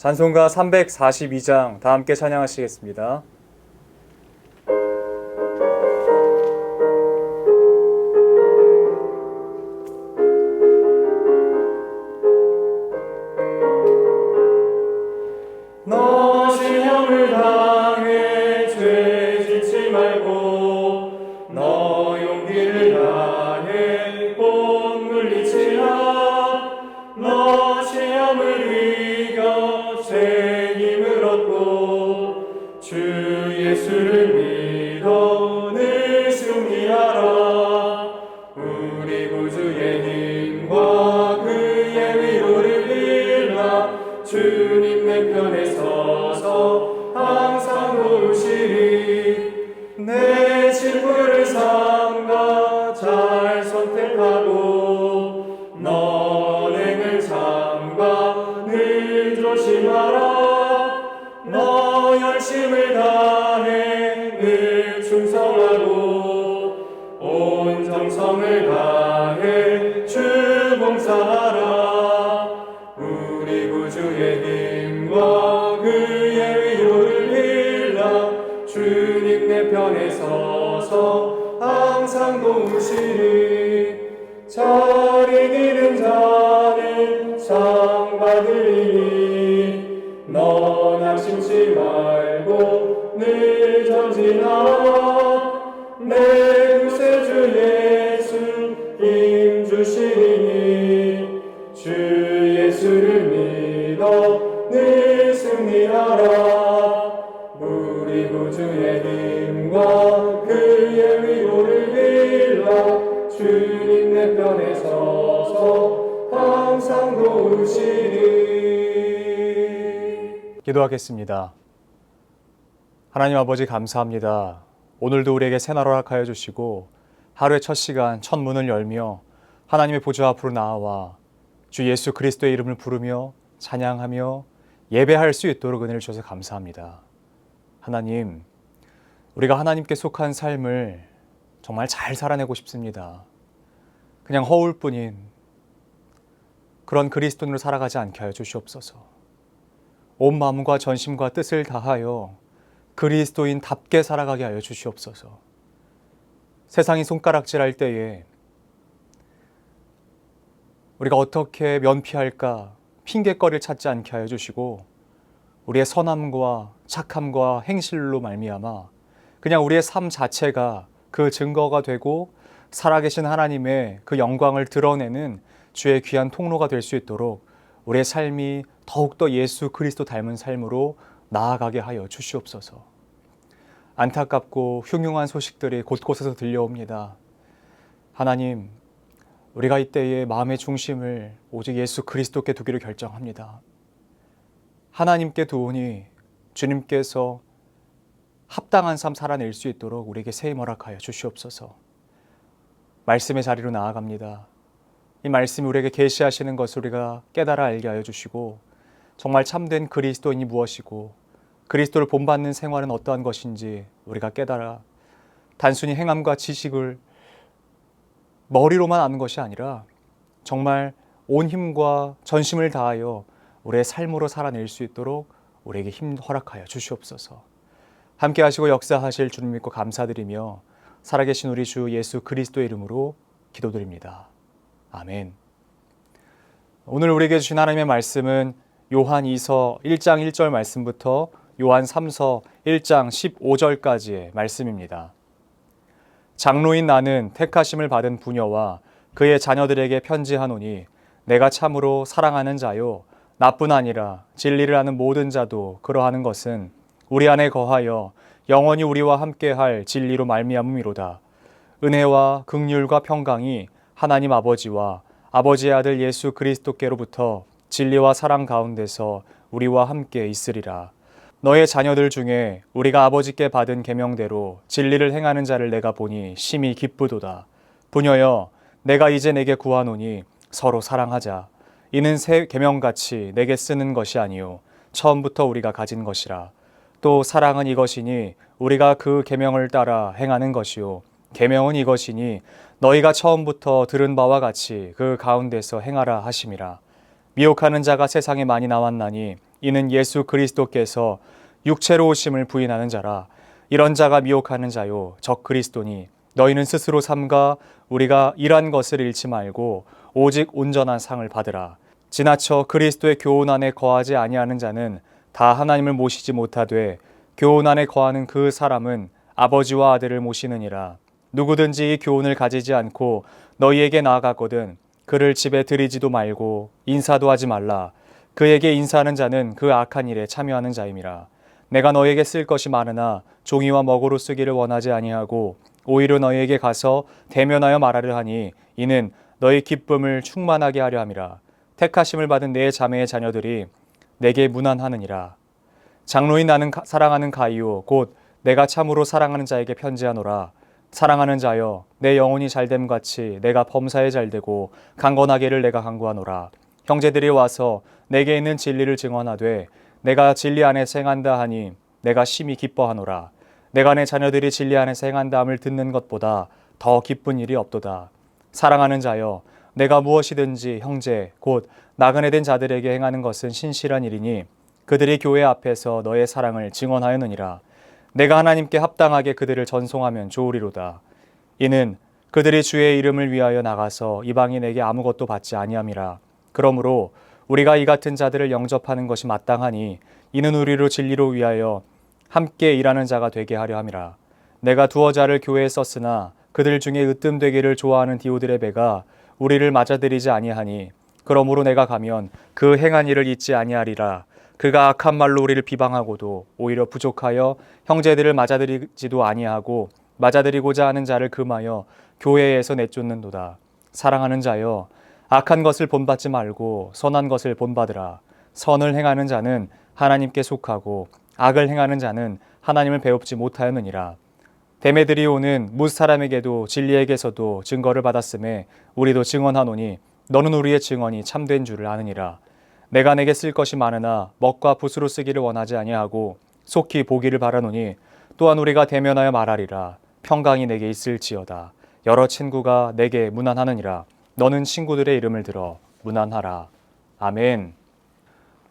찬송가 342장 다 함께 찬양하시겠습니다. 너 시험을 당해 죄 짓지 말고 너 용기를 다해 곧 물리치라. 너 시험을 이겨 새 힘을 얻고 주 예수를 믿어 늘 승리하라. 우리 구주의 힘과 그의 위로를 빌라. 주님 내 편에 서서 항상 도우시리. 내 친구를 삼가 잘 선택하고 너 언행을 삼가 늘 조심하라. 너 열심을 다해 늘 충성하고 온 정성을 다해 주 봉사하라. 우리 구주의 힘과 그의 위로를 빌라. 주님 내 편에 서서 항상 도우시리. 잘 이기는 자는 상 받으리니 너 낙심치 말고 늘 전진하라. 내 구세주 예수 힘 주시리니 주 예수를 믿어 늘 승리하라. 우리 구주의 힘과 그의 위로를 빌라. 주님 내 편에 서서 항상 도우시리. 기도하겠습니다. 하나님 아버지 감사합니다. 오늘도 우리에게 새날 허락하여 주시고 하루의 첫 시간 첫 문을 열며 하나님의 보좌 앞으로 나아와 주 예수 그리스도의 이름을 부르며 찬양하며 예배할 수 있도록 은혜를 주셔서 감사합니다. 하나님, 우리가 하나님께 속한 삶을 정말 잘 살아내고 싶습니다. 그냥 허울뿐인 그런 그리스도인으로 살아가지 않게 하여 주시옵소서. 온 마음과 전심과 뜻을 다하여 그리스도인답게 살아가게 하여 주시옵소서. 세상이 손가락질할 때에 우리가 어떻게 면피할까 핑계거리를 찾지 않게 하여 주시고 우리의 선함과 착함과 행실로 말미암아 그냥 우리의 삶 자체가 그 증거가 되고 살아계신 하나님의 그 영광을 드러내는 주의 귀한 통로가 될 수 있도록 우리의 삶이 더욱더 예수 그리스도 닮은 삶으로 나아가게 하여 주시옵소서. 안타깝고 흉흉한 소식들이 곳곳에서 들려옵니다. 하나님, 우리가 이때의 마음의 중심을 오직 예수 그리스도께 두기로 결정합니다. 하나님께 두오니 주님께서 합당한 삶 살아낼 수 있도록 우리에게 새 힘 허락하여 주시옵소서. 말씀의 자리로 나아갑니다. 이 말씀이 우리에게 계시하시는 것을 우리가 깨달아 알게 하여 주시고 정말 참된 그리스도인이 무엇이고 그리스도를 본받는 생활은 어떠한 것인지 우리가 깨달아 단순히 행함과 지식을 머리로만 아는 것이 아니라 정말 온 힘과 전심을 다하여 우리의 삶으로 살아낼 수 있도록 우리에게 힘 허락하여 주시옵소서. 함께 하시고 역사하실 주님 믿고 감사드리며 살아계신 우리 주 예수 그리스도의 이름으로 기도드립니다. 아멘. 오늘 우리에게 주신 하나님의 말씀은 요한 2서 1장 1절 말씀부터 요한 3서 1장 15절까지의 말씀입니다. 장로인 나는 택하심을 받은 부녀와 그의 자녀들에게 편지하노니 내가 참으로 사랑하는 자요 나뿐 아니라 진리를 아는 모든 자도 그러하는 것은 우리 안에 거하여 영원히 우리와 함께할 진리로 말미암음이로다. 은혜와 긍휼과 평강이 하나님 아버지와 아버지의 아들 예수 그리스도께로부터 진리와 사랑 가운데서 우리와 함께 있으리라. 너의 자녀들 중에 우리가 아버지께 받은 계명대로 진리를 행하는 자를 내가 보니 심히 기쁘도다. 부녀여, 내가 이제 내게 구하노니 서로 사랑하자. 이는 새 계명같이 내게 쓰는 것이 아니요 처음부터 우리가 가진 것이라. 또 사랑은 이것이니 우리가 그 계명을 따라 행하는 것이요 계명은 이것이니 너희가 처음부터 들은 바와 같이 그 가운데서 행하라 하심이라. 미혹하는 자가 세상에 많이 나왔나니 이는 예수 그리스도께서 육체로 오심을 부인하는 자라. 이런 자가 미혹하는 자요 적 그리스도니 너희는 스스로 삼가 우리가 일한 것을 잃지 말고 오직 온전한 상을 받으라. 지나쳐 그리스도의 교훈 안에 거하지 아니하는 자는 다 하나님을 모시지 못하되 교훈 안에 거하는 그 사람은 아버지와 아들을 모시느니라. 누구든지 이 교훈을 가지지 않고 너희에게 나아가거든 그를 집에 들이지도 말고 인사도 하지 말라. 그에게 인사하는 자는 그 악한 일에 참여하는 자임이라. 내가 너에게 쓸 것이 많으나 종이와 먹으로 쓰기를 원하지 아니하고 오히려 너희에게 가서 대면하여 말하려 하니 이는 너희 기쁨을 충만하게 하려 함이라. 택하심을 받은 내 자매의 자녀들이 내게 문안하느니라. 장로인 나는 사랑하는 가이오 곧 내가 참으로 사랑하는 자에게 편지하노라. 사랑하는 자여 내 영혼이 잘됨 같이 내가 범사에 잘되고 강건하기를 내가 간구하노라. 형제들이 와서 내게 있는 진리를 증언하되 내가 진리 안에서 행한다 하니 내가 심히 기뻐하노라. 내가 내 자녀들이 진리 안에서 행한다 함을 듣는 것보다 더 기쁜 일이 없도다. 사랑하는 자여 내가 무엇이든지 형제 곧 나그네 된 자들에게 행하는 것은 신실한 일이니 그들이 교회 앞에서 너의 사랑을 증언하였느니라. 내가 하나님께 합당하게 그들을 전송하면 좋으리로다. 이는 그들이 주의 이름을 위하여 나가서 이방인에게 아무것도 받지 아니함이라. 그러므로 우리가 이 같은 자들을 영접하는 것이 마땅하니 이는 우리로 진리로 위하여 함께 일하는 자가 되게 하려 함이라. 내가 두어 자를 교회에 썼으나 그들 중에 으뜸되기를 좋아하는 디오드레베가 우리를 맞아들이지 아니하니 그러므로 내가 가면 그 행한 일을 잊지 아니하리라. 그가 악한 말로 우리를 비방하고도 오히려 부족하여 형제들을 맞아들이지도 아니하고 맞아들이고자 하는 자를 금하여 교회에서 내쫓는도다. 사랑하는 자여 악한 것을 본받지 말고 선한 것을 본받으라. 선을 행하는 자는 하나님께 속하고 악을 행하는 자는 하나님을 배웁지 못하였느니라. 데메드리오는 뭇 사람에게도 진리에게서도 증거를 받았음에 우리도 증언하노니 너는 우리의 증언이 참된 줄을 아느니라. 내가 내게 쓸 것이 많으나 먹과 붓으로 쓰기를 원하지 아니하고 속히 보기를 바라노니 또한 우리가 대면하여 말하리라. 평강이 내게 있을지어다. 여러 친구가 내게 문안하느니라. 너는 친구들의 이름을 들어 문안하라. 아멘.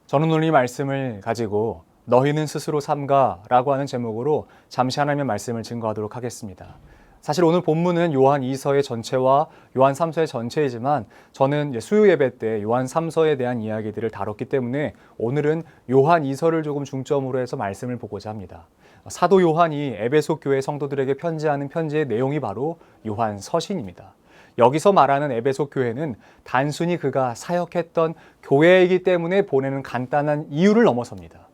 저는 오늘 이 말씀을 가지고 너희는 스스로 삼가 라고 하는 제목으로 잠시 하나님의 말씀을 증거하도록 하겠습니다. 사실 오늘 본문은 요한 2서의 전체와 요한 3서의 전체이지만 저는 수요 예배 때 요한 3서에 대한 이야기들을 다뤘기 때문에 오늘은 요한 2서를 조금 중점으로 해서 말씀을 보고자 합니다. 사도 요한이 에베소 교회 성도들에게 편지하는 편지의 내용이 바로 요한 서신입니다. 여기서 말하는 에베소 교회는 단순히 그가 사역했던 교회이기 때문에 보내는 간단한 이유를 넘어섭니다.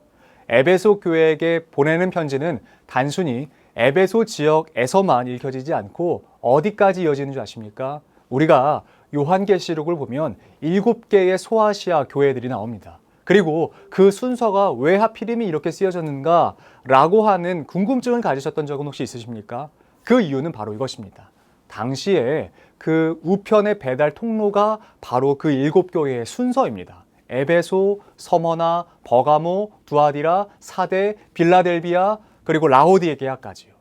에베소 교회에게 보내는 편지는 단순히 에베소 지역에서만 읽혀지지 않고 어디까지 이어지는 줄 아십니까? 우리가 요한계시록을 보면 7개의 소아시아 교회들이 나옵니다. 그리고 그 순서가 왜 하필이면 이렇게 쓰여졌는가 라고 하는 궁금증을 가지셨던 적은 혹시 있으십니까? 그 이유는 바로 이것입니다. 당시에 그 우편의 배달 통로가 바로 그 7교회의 순서입니다. 에베소, 서머나, 버가모, 두아디라, 사데, 빌라델비아, 그리고 라오디게아까지요.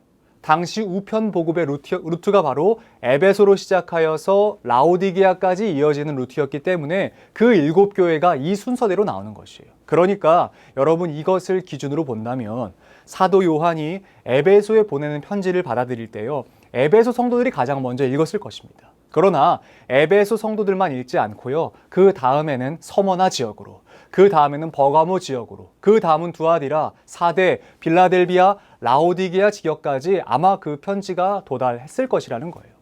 당시 우편 보급의 루트가 바로 에베소로 시작하여서 라오디게아까지 이어지는 루트였기 때문에 그 7교회가 이 순서대로 나오는 것이에요. 그러니까 여러분 이것을 기준으로 본다면 사도 요한이 에베소에 보내는 편지를 받아들일 때요. 에베소 성도들이 가장 먼저 읽었을 것입니다. 그러나 에베소 성도들만 읽지 않고요. 그 다음에는 서머나 지역으로, 그 다음에는 버가모 지역으로, 그 다음은 두아디라, 사데, 빌라델비아, 라오디게아 지역까지 아마 그 편지가 도달했을 것이라는 거예요.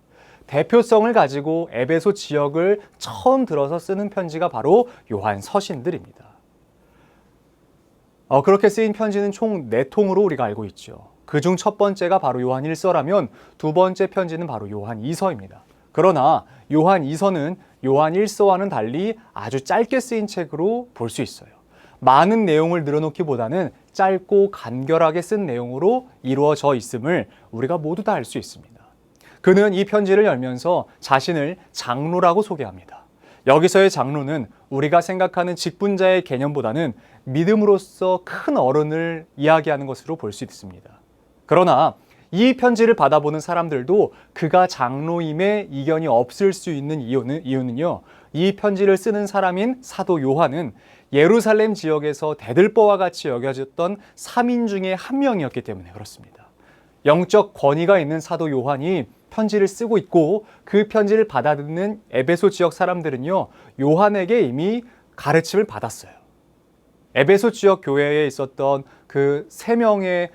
대표성을 가지고 에베소 지역을 처음 들어서 쓰는 편지가 바로 요한 서신들입니다. 그렇게 쓰인 편지는 총 4통으로 우리가 알고 있죠. 그중 첫 번째가 바로 요한 1서라면 두 번째 편지는 바로 요한 2서입니다. 그러나 요한 2서는 요한 1서와는 달리 아주 짧게 쓰인 책으로 볼 수 있어요. 많은 내용을 늘어놓기보다는 짧고 간결하게 쓴 내용으로 이루어져 있음을 우리가 모두 다 알 수 있습니다. 그는 이 편지를 열면서 자신을 장로라고 소개합니다. 여기서의 장로는 우리가 생각하는 직분자의 개념보다는 믿음으로서 큰 어른을 이야기하는 것으로 볼 수 있습니다. 그러나 이 편지를 받아보는 사람들도 그가 장로임에 이견이 없을 수 있는 이유는요. 이 편지를 쓰는 사람인 사도 요한은 예루살렘 지역에서 대들보와 같이 여겨졌던 3인 중에 한 명이었기 때문에 그렇습니다. 영적 권위가 있는 사도 요한이 편지를 쓰고 있고 그 편지를 받아듣는 에베소 지역 사람들은요, 요한에게 이미 가르침을 받았어요. 에베소 지역 교회에 있었던 그 3명의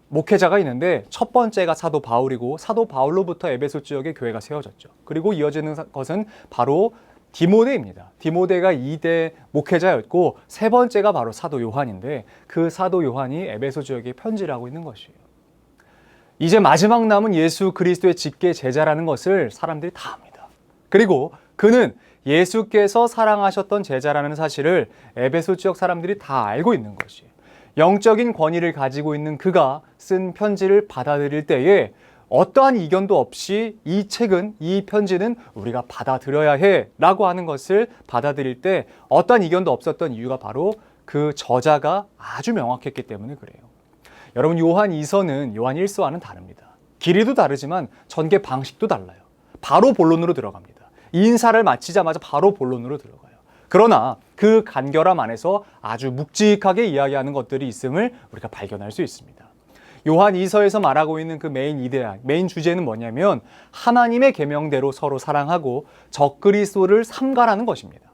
목회자가 있는데 첫 번째가 사도 바울이고 사도 바울로부터 에베소 지역의 교회가 세워졌죠. 그리고 이어지는 것은 바로 디모데입니다. 디모데가 2대 목회자였고 세 번째가 바로 사도 요한인데 그 사도 요한이 에베소 지역에 편지를 하고 있는 것이에요. 이제 마지막 남은 예수 그리스도의 직계 제자라는 것을 사람들이 다 압니다. 그리고 그는 예수께서 사랑하셨던 제자라는 사실을 에베소 지역 사람들이 다 알고 있는 것이에요. 영적인 권위를 가지고 있는 그가 쓴 편지를 받아들일 때에 어떠한 이견도 없이 이 책은, 이 편지는 우리가 받아들여야 해 라고 하는 것을 받아들일 때 어떠한 이견도 없었던 이유가 바로 그 저자가 아주 명확했기 때문에 그래요. 여러분, 요한 2서는 요한 1서와는 다릅니다. 길이도 다르지만 전개 방식도 달라요. 바로 본론으로 들어갑니다. 인사를 마치자마자 바로 본론으로 들어가요. 그러나 그 간결함 안에서 아주 묵직하게 이야기하는 것들이 있음을 우리가 발견할 수 있습니다. 요한 2서에서 말하고 있는 그 메인 주제는 뭐냐면 하나님의 계명대로 서로 사랑하고 적그리스도를 삼가라는 것입니다.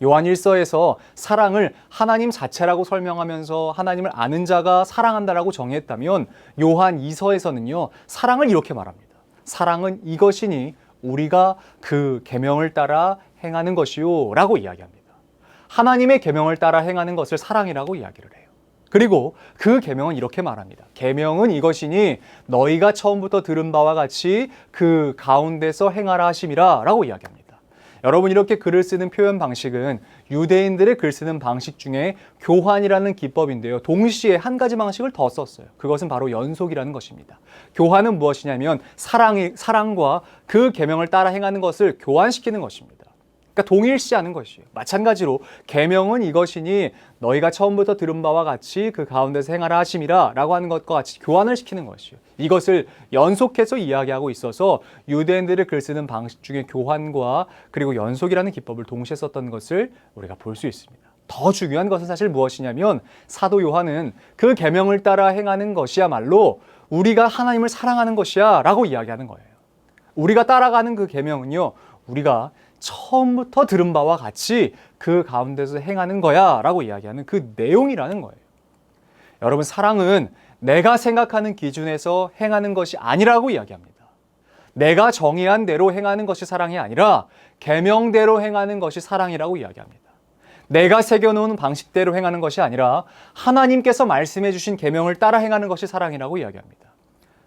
요한 1서에서 사랑을 하나님 자체라고 설명하면서 하나님을 아는 자가 사랑한다라고 정의했다면 요한 2서에서는요, 사랑을 이렇게 말합니다. 사랑은 이것이니 우리가 그 계명을 따라 행하는 것이요 라고 이야기합니다. 하나님의 계명을 따라 행하는 것을 사랑이라고 이야기를 해요. 그리고 그 계명은 이렇게 말합니다. 계명은 이것이니 너희가 처음부터 들은 바와 같이 그 가운데서 행하라 하심이라 라고 이야기합니다. 여러분, 이렇게 글을 쓰는 표현 방식은 유대인들의 글 쓰는 방식 중에 교환이라는 기법인데요. 동시에 한 가지 방식을 더 썼어요. 그것은 바로 연속이라는 것입니다. 교환은 무엇이냐면 사랑과 그 계명을 따라 행하는 것을 교환시키는 것입니다. 그러니까 동일시하는 것이에요. 마찬가지로 계명은 이것이니 너희가 처음부터 들은 바와 같이 그 가운데서 행하라 하심이라 라고 하는 것과 같이 교환을 시키는 것이에요. 이것을 연속해서 이야기하고 있어서 유대인들의 글 쓰는 방식 중에 교환과 그리고 연속이라는 기법을 동시에 썼던 것을 우리가 볼 수 있습니다. 더 중요한 것은 사실 무엇이냐면 사도 요한은 그 계명을 따라 행하는 것이야말로 우리가 하나님을 사랑하는 것이야 라고 이야기하는 거예요. 우리가 따라가는 그 계명은요, 우리가 처음부터 들은 바와 같이 그 가운데서 행하는 거야 라고 이야기하는 그 내용이라는 거예요. 여러분, 사랑은 내가 생각하는 기준에서 행하는 것이 아니라고 이야기합니다. 내가 정의한 대로 행하는 것이 사랑이 아니라 계명대로 행하는 것이 사랑이라고 이야기합니다. 내가 새겨놓은 방식대로 행하는 것이 아니라 하나님께서 말씀해 주신 계명을 따라 행하는 것이 사랑이라고 이야기합니다.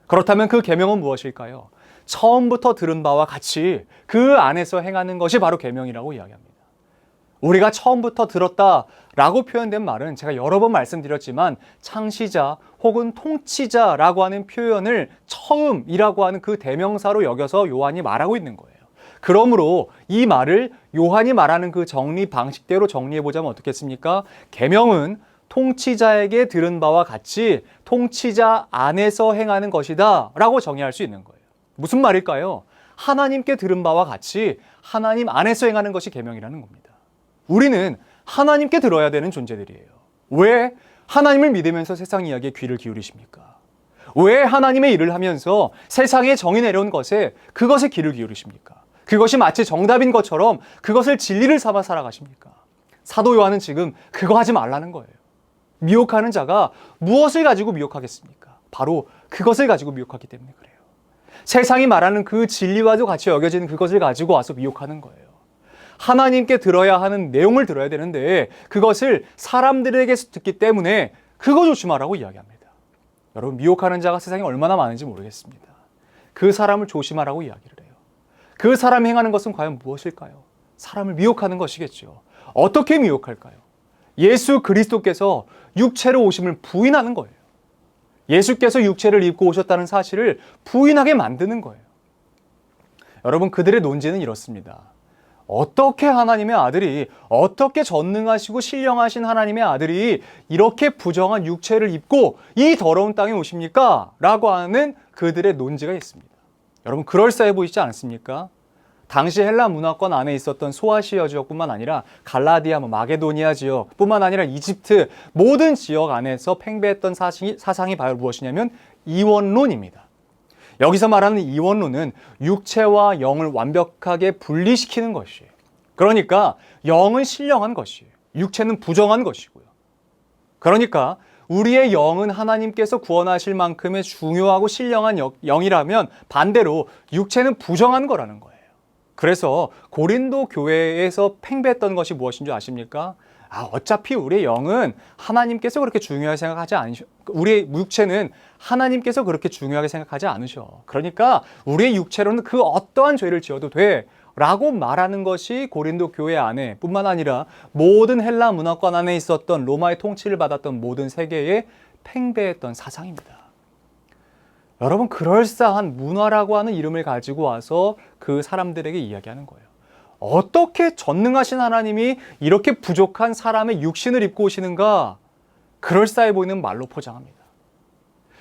그렇다면 그 계명은 무엇일까요? 처음부터 들은 바와 같이 그 안에서 행하는 것이 바로 계명이라고 이야기합니다. 우리가 처음부터 들었다라고 표현된 말은 제가 여러 번 말씀드렸지만 창시자 혹은 통치자라고 하는 표현을 처음이라고 하는 그 대명사로 여겨서 요한이 말하고 있는 거예요. 그러므로 이 말을 요한이 말하는 그 정리 방식대로 정리해보자면 어떻겠습니까? 계명은 통치자에게 들은 바와 같이 통치자 안에서 행하는 것이다 라고 정의할 수 있는 거예요. 무슨 말일까요? 하나님께 들은 바와 같이 하나님 안에서 행하는 것이 계명이라는 겁니다. 우리는 하나님께 들어야 되는 존재들이에요. 왜 하나님을 믿으면서 세상 이야기에 귀를 기울이십니까? 왜 하나님의 일을 하면서 세상에 정이 내려온 것에 그것에 귀를 기울이십니까? 그것이 마치 정답인 것처럼 그것을 진리를 삼아 살아가십니까? 사도 요한은 지금 그거 하지 말라는 거예요. 미혹하는 자가 무엇을 가지고 미혹하겠습니까? 바로 그것을 가지고 미혹하기 때문에 그래요. 세상이 말하는 그 진리와도 같이 여겨지는 그것을 가지고 와서 미혹하는 거예요. 하나님께 들어야 하는 내용을 들어야 되는데 그것을 사람들에게서 듣기 때문에 그거 조심하라고 이야기합니다. 여러분, 미혹하는 자가 세상에 얼마나 많은지 모르겠습니다. 그 사람을 조심하라고 이야기를 해요. 그 사람이 행하는 것은 과연 무엇일까요? 사람을 미혹하는 것이겠죠. 어떻게 미혹할까요? 예수 그리스도께서 육체로 오심을 부인하는 거예요. 예수께서 육체를 입고 오셨다는 사실을 부인하게 만드는 거예요. 여러분, 그들의 논지는 이렇습니다. 어떻게 하나님의 아들이, 어떻게 전능하시고 신령하신 하나님의 아들이 이렇게 부정한 육체를 입고 이 더러운 땅에 오십니까? 라고 하는 그들의 논지가 있습니다. 여러분, 그럴싸해 보이지 않습니까? 당시 헬라 문화권 안에 있었던 소아시아 지역뿐만 아니라 갈라디아, 마게도니아 지역뿐만 아니라 이집트 모든 지역 안에서 팽배했던 사상이 바로 무엇이냐면 이원론입니다. 여기서 말하는 이원론은 육체와 영을 완벽하게 분리시키는 것이에요. 그러니까 영은 신령한 것이에요. 육체는 부정한 것이고요. 그러니까 우리의 영은 하나님께서 구원하실 만큼의 중요하고 신령한 영이라면 반대로 육체는 부정한 거라는 거예요. 그래서 고린도 교회에서 팽배했던 것이 무엇인 줄 아십니까? 어차피 우리의 영은 하나님께서 그렇게 중요하게 생각하지 않으셔. 우리의 육체는 하나님께서 그렇게 중요하게 생각하지 않으셔. 그러니까 우리의 육체로는 그 어떠한 죄를 지어도 돼. 라고 말하는 것이 고린도 교회 안에 뿐만 아니라 모든 헬라 문화권 안에 있었던 로마의 통치를 받았던 모든 세계에 팽배했던 사상입니다. 여러분, 그럴싸한 문화라고 하는 이름을 가지고 와서 그 사람들에게 이야기하는 거예요. 어떻게 전능하신 하나님이 이렇게 부족한 사람의 육신을 입고 오시는가? 그럴싸해 보이는 말로 포장합니다.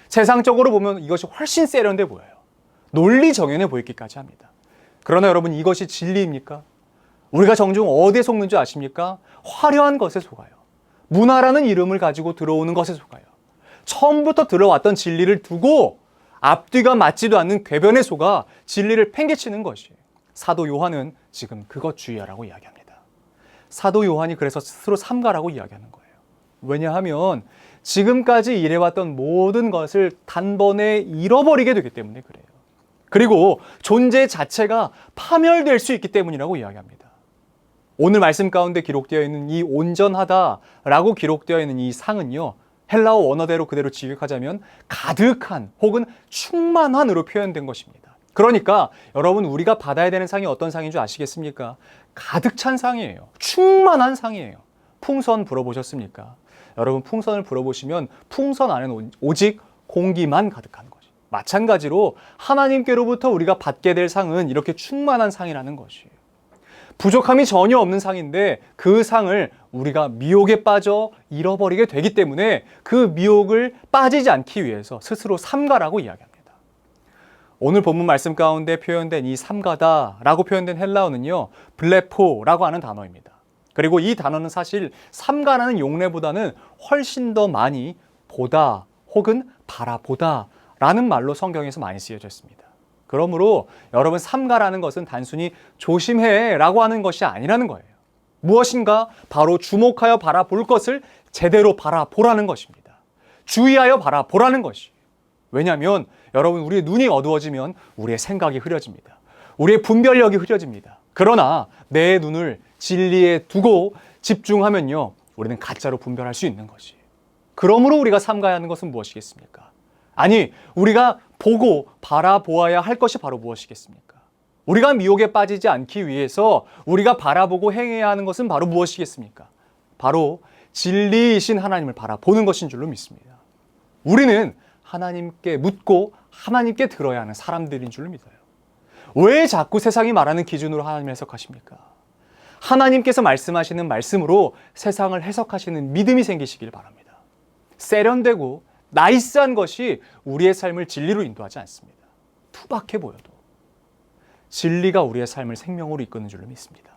세상적으로 보면 이것이 훨씬 세련돼 보여요. 논리 정연해 보이기까지 합니다. 그러나 여러분, 이것이 진리입니까? 우리가 정중 어디에 속는 줄 아십니까? 화려한 것에 속아요. 문화라는 이름을 가지고 들어오는 것에 속아요. 처음부터 들어왔던 진리를 두고 앞뒤가 맞지도 않는 궤변에 속아 진리를 팽개치는 것이에요. 사도 요한은 지금 그것 주의하라고 이야기합니다. 사도 요한이 그래서 스스로 삼가라고 이야기하는 거예요. 왜냐하면 지금까지 일해왔던 모든 것을 단번에 잃어버리게 되기 때문에 그래요. 그리고 존재 자체가 파멸될 수 있기 때문이라고 이야기합니다. 오늘 말씀 가운데 기록되어 있는 이 온전하다라고 기록되어 있는 이 상은요, 헬라어 원어대로 그대로 직역하자면 가득한 혹은 충만한으로 표현된 것입니다. 그러니까 여러분, 우리가 받아야 되는 상이 어떤 상인 줄 아시겠습니까? 가득 찬 상이에요. 충만한 상이에요. 풍선 불어보셨습니까? 여러분, 풍선을 불어보시면 풍선 안에는 오직 공기만 가득한 거죠. 마찬가지로 하나님께로부터 우리가 받게 될 상은 이렇게 충만한 상이라는 것이에요. 부족함이 전혀 없는 상인데 그 상을 우리가 미혹에 빠져 잃어버리게 되기 때문에 그 미혹을 빠지지 않기 위해서 스스로 삼가라고 이야기합니다. 오늘 본문 말씀 가운데 표현된 이 삼가다라고 표현된 헬라어는요, 블레포라고 하는 단어입니다. 그리고 이 단어는 사실 삼가라는 용례보다는 훨씬 더 많이 보다 혹은 바라보다 라는 말로 성경에서 많이 쓰여져 있습니다. 그러므로 여러분, 삼가라는 것은 단순히 조심해 라고 하는 것이 아니라는 거예요. 무엇인가 바로 주목하여 바라볼 것을 제대로 바라보라는 것입니다. 주의하여 바라보라는 것이에요. 왜냐하면 여러분, 우리의 눈이 어두워지면 우리의 생각이 흐려집니다. 우리의 분별력이 흐려집니다. 그러나 내 눈을 진리에 두고 집중하면요, 우리는 가짜로 분별할 수 있는 것이에요. 그러므로 우리가 삼가야 하는 것은 무엇이겠습니까? 아니, 우리가 보고 바라보아야 할 것이 바로 무엇이겠습니까? 우리가 미혹에 빠지지 않기 위해서 우리가 바라보고 행해야 하는 것은 바로 무엇이겠습니까? 바로 진리이신 하나님을 바라보는 것인 줄로 믿습니다. 우리는 하나님께 묻고 하나님께 들어야 하는 사람들인 줄로 믿어요. 왜 자꾸 세상이 말하는 기준으로 하나님을 해석하십니까? 하나님께서 말씀하시는 말씀으로 세상을 해석하시는 믿음이 생기시길 바랍니다. 세련되고 나이스한 것이 우리의 삶을 진리로 인도하지 않습니다. 투박해 보여도 진리가 우리의 삶을 생명으로 이끄는 줄로 믿습니다.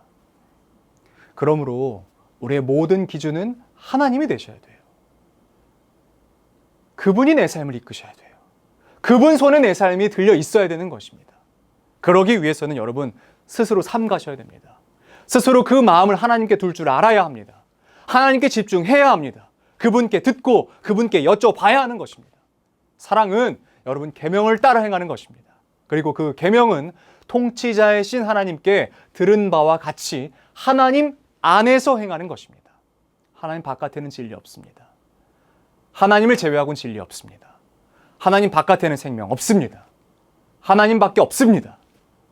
그러므로 우리의 모든 기준은 하나님이 되셔야 돼요. 그분이 내 삶을 이끄셔야 돼요. 그분 손에 내 삶이 들려 있어야 되는 것입니다. 그러기 위해서는 여러분, 스스로 삼가셔야 됩니다. 스스로 그 마음을 하나님께 둘 줄 알아야 합니다. 하나님께 집중해야 합니다. 그분께 듣고 그분께 여쭤봐야 하는 것입니다. 사랑은 여러분, 계명을 따라 행하는 것입니다. 그리고 그 계명은 통치자이신 하나님께 들은 바와 같이 하나님 안에서 행하는 것입니다. 하나님 바깥에는 진리 없습니다. 하나님을 제외하고는 진리 없습니다. 하나님 바깥에는 생명 없습니다. 하나님밖에 없습니다.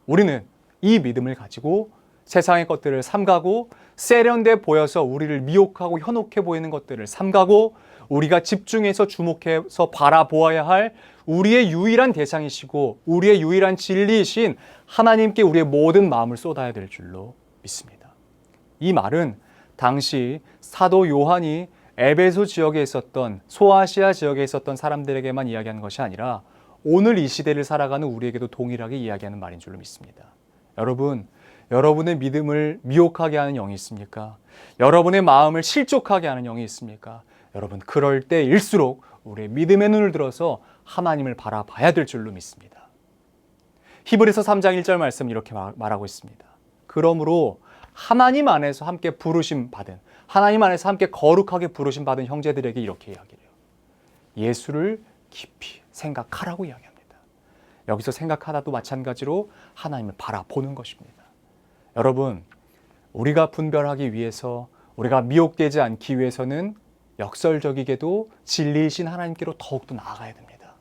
우리는 이 믿음을 가지고 세상의 것들을 삼가고 세련돼 보여서 우리를 미혹하고 현혹해 보이는 것들을 삼가고 우리가 집중해서 주목해서 바라보아야 할 우리의 유일한 대상이시고 우리의 유일한 진리이신 하나님께 우리의 모든 마음을 쏟아야 될 줄로 믿습니다. 이 말은 당시 사도 요한이 에베소 지역에 있었던 소아시아 지역에 있었던 사람들에게만 이야기하는 것이 아니라 오늘 이 시대를 살아가는 우리에게도 동일하게 이야기하는 말인 줄로 믿습니다. 여러분, 여러분의 믿음을 미혹하게 하는 영이 있습니까? 여러분의 마음을 실족하게 하는 영이 있습니까? 여러분, 그럴 때일수록 우리의 믿음의 눈을 들어서 하나님을 바라봐야 될 줄로 믿습니다. 히브리서 3장 1절 말씀 이렇게 말하고 있습니다. 그러므로 하나님 안에서 함께 부르심 받은, 하나님 안에서 함께 거룩하게 부르심 받은 형제들에게 이렇게 이야기해요. 예수를 깊이 생각하라고 이야기합니다. 여기서 생각하다도 마찬가지로 하나님을 바라보는 것입니다. 여러분, 우리가 분별하기 위해서, 우리가 미혹되지 않기 위해서는 역설적이게도 진리이신 하나님께로 더욱더 나아가야 됩니다.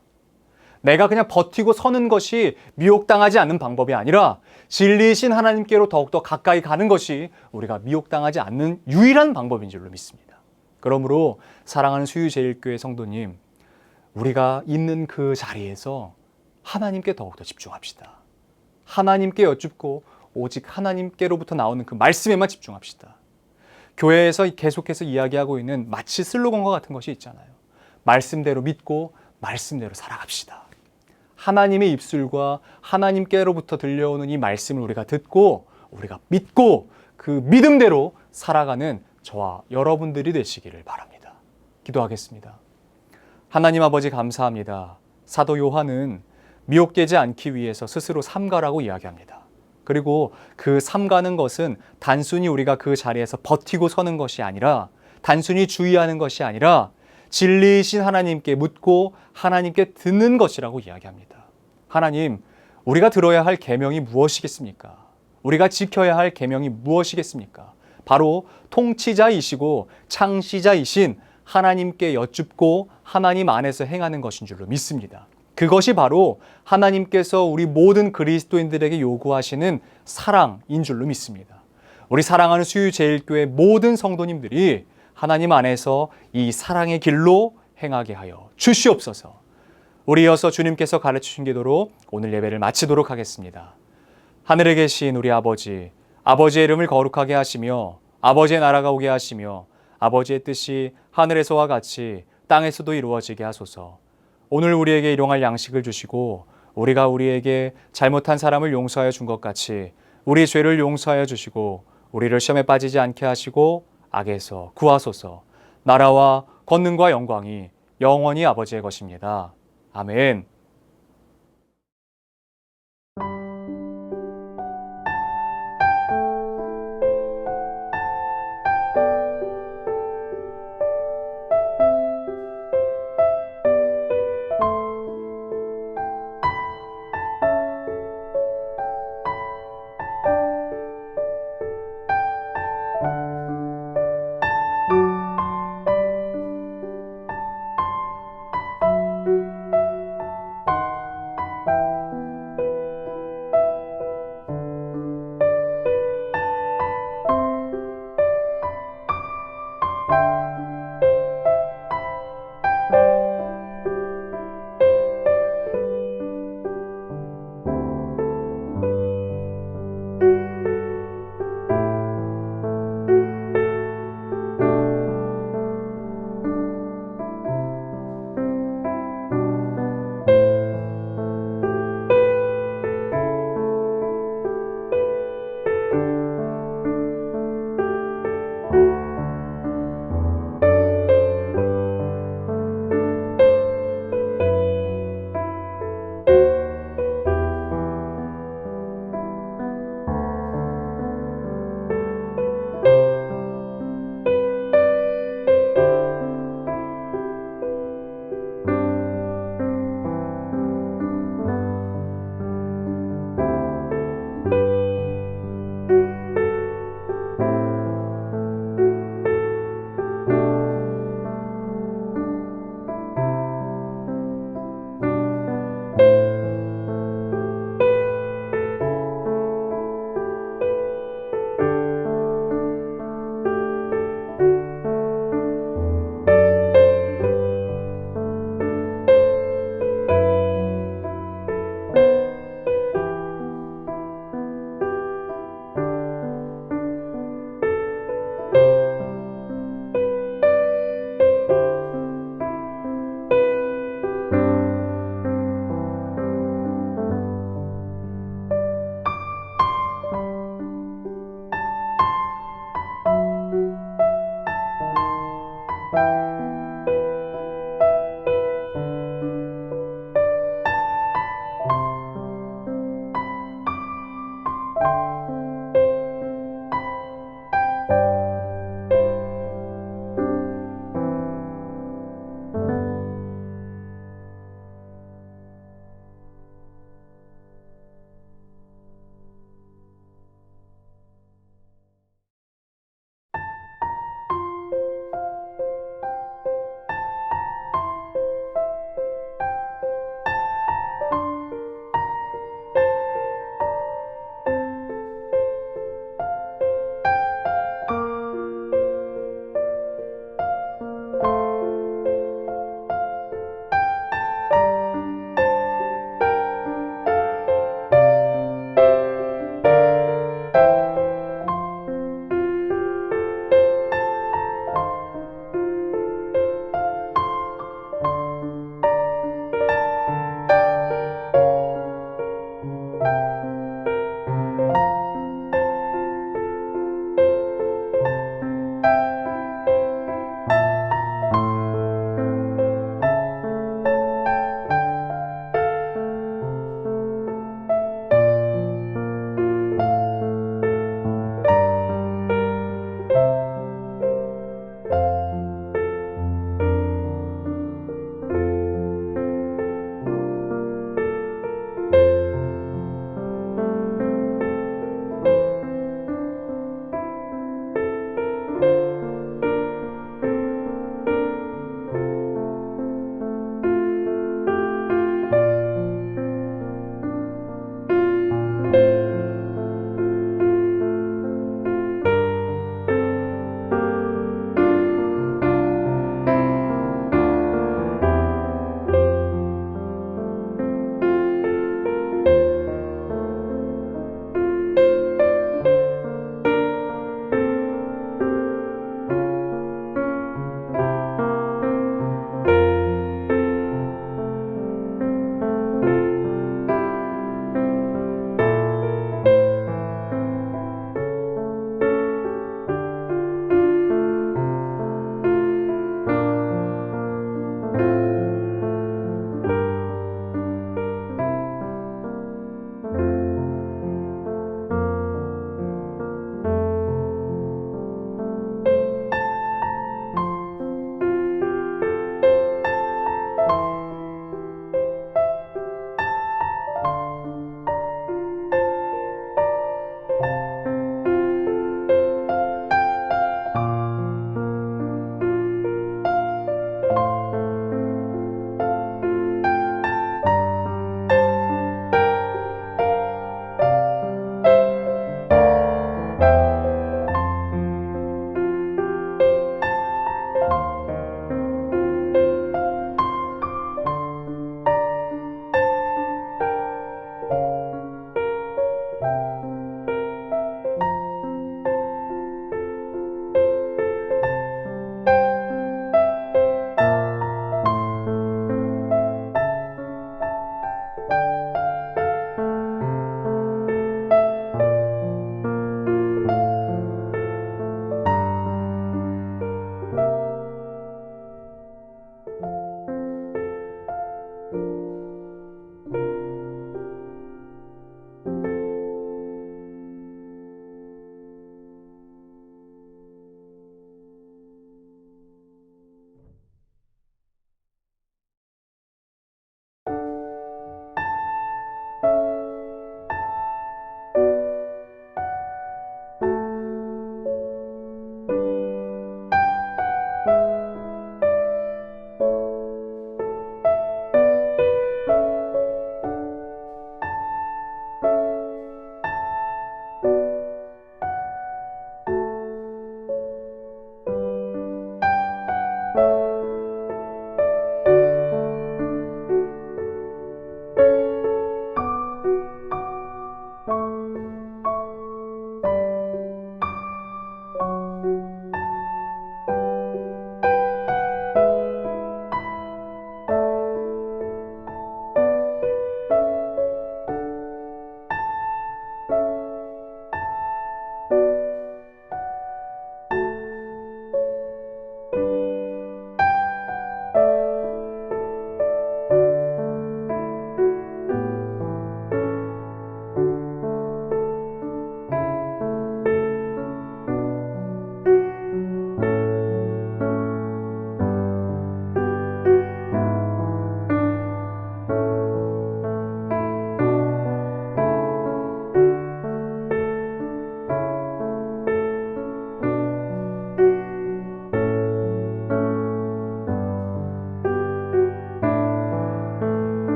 내가 그냥 버티고 서는 것이 미혹당하지 않는 방법이 아니라 진리이신 하나님께로 더욱더 가까이 가는 것이 우리가 미혹당하지 않는 유일한 방법인 줄로 믿습니다. 그러므로 사랑하는 수유제일교회 성도님, 우리가 있는 그 자리에서 하나님께 더욱더 집중합시다. 하나님께 여쭙고 오직 하나님께로부터 나오는 그 말씀에만 집중합시다. 교회에서 계속해서 이야기하고 있는 마치 슬로건과 같은 것이 있잖아요. 말씀대로 믿고 말씀대로 살아갑시다. 하나님의 입술과 하나님께로부터 들려오는 이 말씀을 우리가 듣고 우리가 믿고 그 믿음대로 살아가는 저와 여러분들이 되시기를 바랍니다. 기도하겠습니다. 하나님 아버지 감사합니다. 사도 요한은 미혹되지 않기 위해서 스스로 삼가라고 이야기합니다. 그리고 그 삼가는 것은 단순히 우리가 그 자리에서 버티고 서는 것이 아니라, 단순히 주의하는 것이 아니라 진리이신 하나님께 묻고 하나님께 듣는 것이라고 이야기합니다. 하나님, 우리가 들어야 할 계명이 무엇이겠습니까? 우리가 지켜야 할 계명이 무엇이겠습니까? 바로 통치자이시고 창시자이신 하나님께 여쭙고 하나님 안에서 행하는 것인 줄로 믿습니다. 그것이 바로 하나님께서 우리 모든 그리스도인들에게 요구하시는 사랑인 줄로 믿습니다. 우리 사랑하는 수유제일교회 모든 성도님들이 하나님 안에서 이 사랑의 길로 행하게 하여 주시옵소서. 우리 이어서 주님께서 가르치신 기도로 오늘 예배를 마치도록 하겠습니다. 하늘에 계신 우리 아버지, 아버지의 이름을 거룩하게 하시며 아버지의 나라가 오게 하시며 아버지의 뜻이 하늘에서와 같이 땅에서도 이루어지게 하소서. 오늘 우리에게 일용할 양식을 주시고 우리가 우리에게 잘못한 사람을 용서하여 준 것 같이 우리 죄를 용서하여 주시고 우리를 시험에 빠지지 않게 하시고 악에서 구하소서. 나라와 권능과 영광이 영원히 아버지의 것입니다. 아멘.